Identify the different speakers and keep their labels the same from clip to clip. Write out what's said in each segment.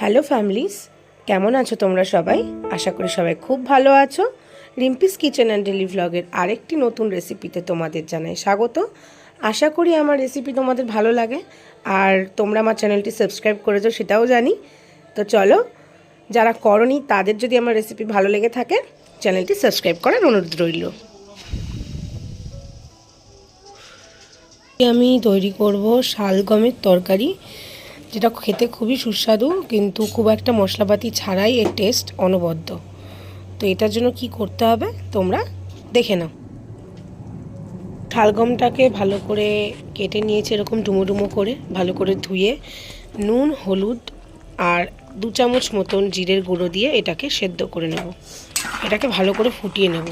Speaker 1: Hello families, কেমন আছো তোমরা সবাই? আশা করি সবাই খুব ভালো আছো। রিম্পিস কিচেন অ্যান্ড ডেলি ভ্লগের আরেকটি নতুন রেসিপিতে তোমাদের জানাই স্বাগত। আশা করি আমার রেসিপি তোমাদের ভালো লাগে আর তোমরা আমার চ্যানেলটি সাবস্ক্রাইব করেছো সেটাও জানি। তো চলো, যারা করনি তাদের যদি আমার রেসিপি ভালো লেগে থাকে চ্যানেলটি সাবস্ক্রাইব করার অনুরোধ রইল। আমি তৈরি করব শালগমের তরকারি, যেটা খেতে খুবই সুস্বাদু কিন্তু খুব একটা মশলাপাতি ছাড়াই এর টেস্ট অনবদ্য। তো এটার জন্য কি করতে হবে তোমরা দেখে নাও। শালগমটাকে ভালো করে কেটে নিয়েছি, এরকম ডুমো ডুমো করে ভালো করে ধুয়ে নুন, হলুদ আর 2 চামচ মতন জিরের গুঁড়ো দিয়ে এটাকে সেদ্ধ করে নেব। এটাকে ভালো করে ফুটিয়ে নেব।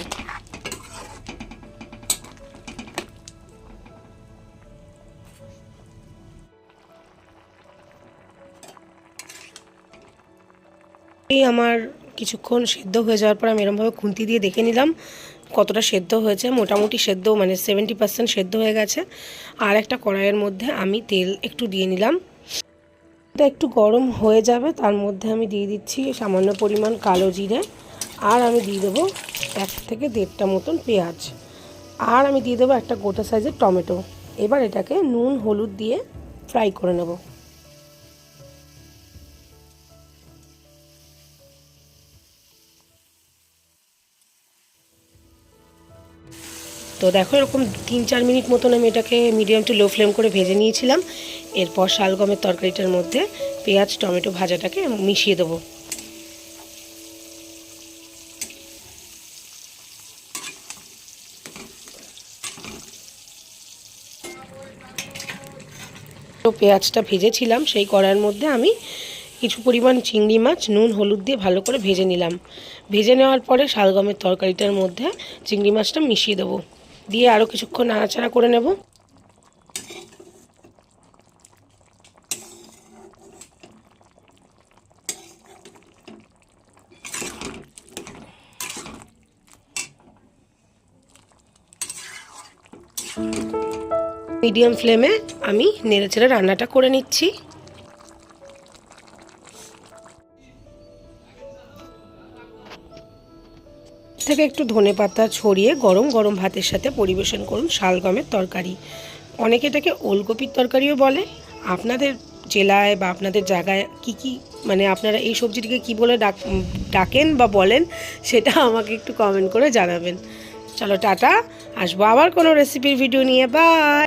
Speaker 1: আমার কিছুক্ষণ সেদ্ধ হয়ে যাওয়ার পর আমি এরকমভাবে খুন্তি দিয়ে দেখে নিলাম কতটা সেদ্ধ হয়েছে। মোটামুটি সেদ্ধ 70% সেদ্ধ হয়ে গেছে। আর একটা কড়াইয়ের মধ্যে আমি তেল একটু দিয়ে নিলাম। এটা একটু গরম হয়ে যাবে, তার মধ্যে আমি দিয়ে দিচ্ছি সামান্য পরিমাণ কালো জিরে, আর আমি দিয়ে দেবো 1 থেকে 1.5টা মতন পেঁয়াজ, আর আমি দিয়ে দেবো একটা গোটা সাইজের টমেটো। এবার এটাকে নুন হলুদ দিয়ে ফ্রাই করে নেব। তো দেখো, এরকম 3-4 মিনিট মতন আমি এটাকে মিডিয়াম টু লো ফ্লেম করে ভেজে নিয়েছিলাম। এরপর শালগমের তরকারিটার মধ্যে পেঁয়াজ টমেটো ভাজাটাকে মিশিয়ে দেবো। তো পেঁয়াজটা ভেজেছিলাম সেই কড়াইয়ের মধ্যে আমি কিছু পরিমাণ চিংড়ি মাছ নুন হলুদ দিয়ে ভালো করে ভেজে নিলাম। ভেজে নেওয়ার পরে শালগমের তরকারিটার মধ্যে চিংড়ি মাছটা মিশিয়ে দেবো, দিয়ে আরও কিছুক্ষণ নাড়াচাড়া করে নেব। মিডিয়াম ফ্লেমে আমি নেড়েচেড়ে রান্নাটা করে নিচ্ছি। থেকে একটু ধনেপাতা ছড়িয়ে গরম গরম ভাতের সাথে পরিবেশন করুন শালগমের তরকারি। অনেকে এটাকে ওলকপির তরকারিও বলে। আপনাদের জেলায় বা আপনাদের জায়গায় কি আপনারা এই সবজিটিকে কি বলে ডাকেন বা বলেন সেটা আমাকে একটু কমেন্ট করে জানাবেন। চলো টাটা, আসবো আবার কোনো রেসিপির ভিডিও নিয়ে। বাই।